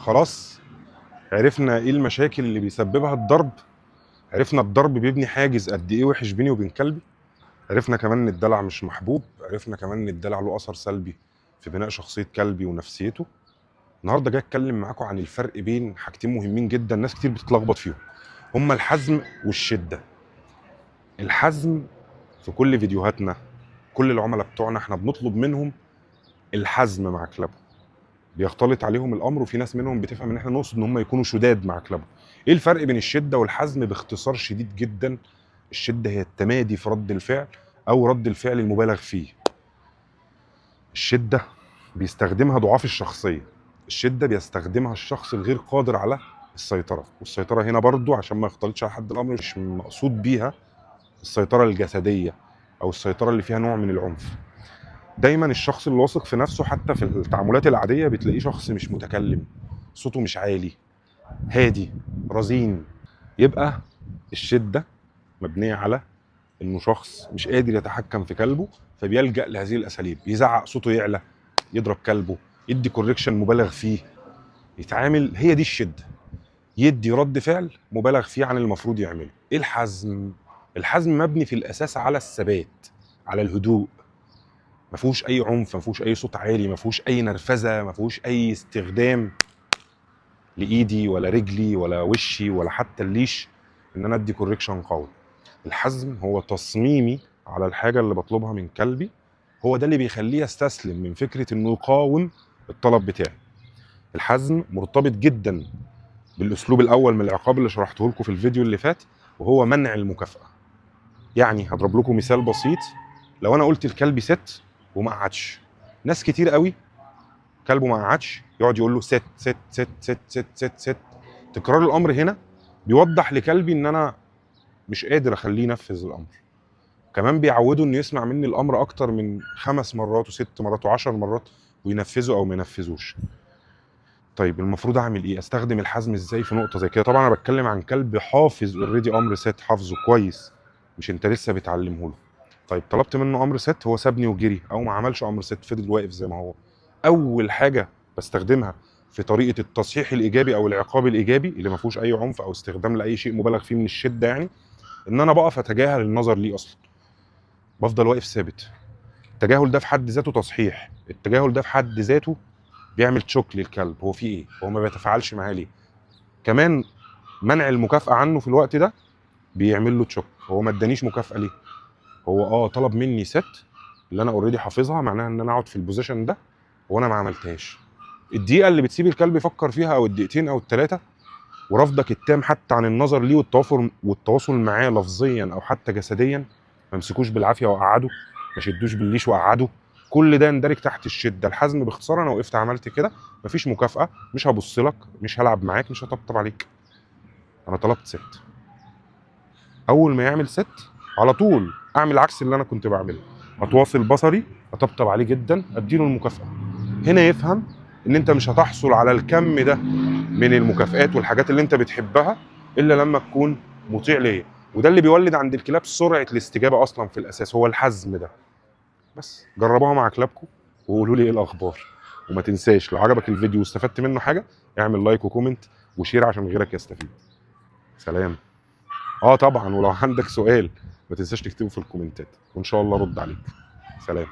خلاص عرفنا ايه المشاكل اللي بيسببها الضرب، عرفنا الضرب بيبني حاجز قد ايه وحش بيني وبين كلبي، عرفنا كمان ان الدلع مش محبوب، عرفنا كمان ان الدلع له اثر سلبي في بناء شخصيه كلبي ونفسيته. النهارده جاي اتكلم معاكم عن الفرق بين حاجتين مهمين جدا ناس كتير بتتلخبط فيهم، هما الحزم والشده. الحزم في كل فيديوهاتنا، كل العملاء بتوعنا احنا بنطلب منهم الحزم مع كلابهم، بيختلط عليهم الامر، وفي ناس منهم بتفهم ان احنا نقصد ان هم يكونوا شداد مع كلابهم. ايه الفرق بين الشده والحزم؟ باختصار شديد جدا، الشده هي التمادي في رد الفعل او رد الفعل المبالغ فيه. الشده بيستخدمها ضعاف الشخصيه، الشده بيستخدمها الشخص الغير قادر على السيطره، والسيطره هنا برضو عشان ما يختلطش على حد الامر مش مقصود بيها السيطره الجسديه او السيطره اللي فيها نوع من العنف. دايما الشخص اللي واثق في نفسه حتى في التعاملات العاديه بتلاقيه شخص مش متكلم، صوته مش عالي، هادي، رزين. يبقى الشده مبنيه على انه شخص مش قادر يتحكم في كلبه، فبيلجأ لهذه الاساليب، يزعق صوته يعلى، يضرب كلبه، يدي كوركشن مبالغ فيه، يتعامل. هي دي الشده، يدي رد فعل مبالغ فيه عن المفروض يعمله. ايه الحزم؟ الحزم مبني في الاساس على الثبات، على الهدوء، ما فيهوش اي عنف، ما فيهوش اي صوت عالي، ما فيهوش اي نرفزه، ما فيهوش اي استخدام لايدي ولا رجلي ولا وشي ولا حتى الليش ان انا ادي كوركشن قوي. الحزم هو تصميمي على الحاجه اللي بطلبها من كلبي، هو ده اللي بيخليه يستسلم من فكره انه يقاوم الطلب بتاعي. الحزم مرتبط جدا بالاسلوب الاول من العقاب اللي شرحته لكم في الفيديو اللي فات، وهو منع المكافاه. يعني هضرب لكم مثال بسيط، لو انا قلت لكلبي ست وما قعدش، ناس كتير قوي كلبه ما قعدش يقعد يقول له ست ست ست ست ست ست ست. تكرار الامر هنا بيوضح لكلبي ان انا مش قادر اخليه ينفذ الامر. كمان بيعوده انه يسمع مني الامر اكتر من 5 مرات و6 مرات و10 مرات وينفذه او ما ينفذوش. طيب المفروض اعمل ايه؟ استخدم الحزم ازاي في نقطه زي كده؟ طبعا انا بتكلم عن كلب حافظ اوريدي امر ست، حافظه كويس، مش انت لسه بتعلمه له. طيب طلبت منه امر ست، هو سابني وجري او ما عملش امر ست، فضل واقف زي ما هو. اول حاجه بستخدمها في طريقه التصحيح الايجابي او العقاب الايجابي اللي ما فيهوش اي عنف او استخدام لاي شيء مبالغ فيه من الشده، يعني ان انا بقف اتجاهل النظر ليه اصلا، بفضل واقف ثابت. التجاهل ده في حد ذاته تصحيح، التجاهل ده في حد ذاته بيعمل تشوك للكلب، هو في ايه؟ هو ما بيتفاعلش معاه ليه؟ كمان منع المكافاه عنه في الوقت ده بيعمل له تشوك، هو ما ادانيش مكافاه ليه؟ هو طلب مني ست اللي انا اوريدي حافظها، معناها ان انا اقعد في البوزيشن ده وانا ما عملتهاش. الدقيقه اللي بتسيب الكلب يفكر فيها او الدقيقتين او الثلاثه، ورفضك التام حتى عن النظر ليه والتواصل معاه لفظيا او حتى جسديا، ما امسكوش بالعافيه واقعده، ما شدوش بالليش واقعده، كل ده يندرج تحت الشده. الحزم باختصار انا وقفت عملت كده، مفيش مكافاه، مش هبص لك، مش هلعب معاك، مش هطبطب عليك، انا طلبت ست. اول ما يعمل ست على طول اعمل عكس اللي انا كنت بعمله، اتواصل بصري، اطبطب عليه جدا، اديله المكافاه. هنا يفهم ان انت مش هتحصل على الكم ده من المكافآت والحاجات اللي انت بتحبها الا لما تكون مطيع ليا، وده اللي بيولد عند الكلاب سرعه الاستجابه اصلا في الاساس، هو الحزم ده. بس جربوها مع كلابكم وقولوا لي ايه الاخبار. وما تنساش لو عجبك الفيديو واستفدت منه حاجه اعمل لايك وكومنت وشير عشان غيرك يستفيد. سلام. طبعا، ولو عندك سؤال ما تنساش تكتبه في الكومنتات وان شاء الله ارد عليك. سلام.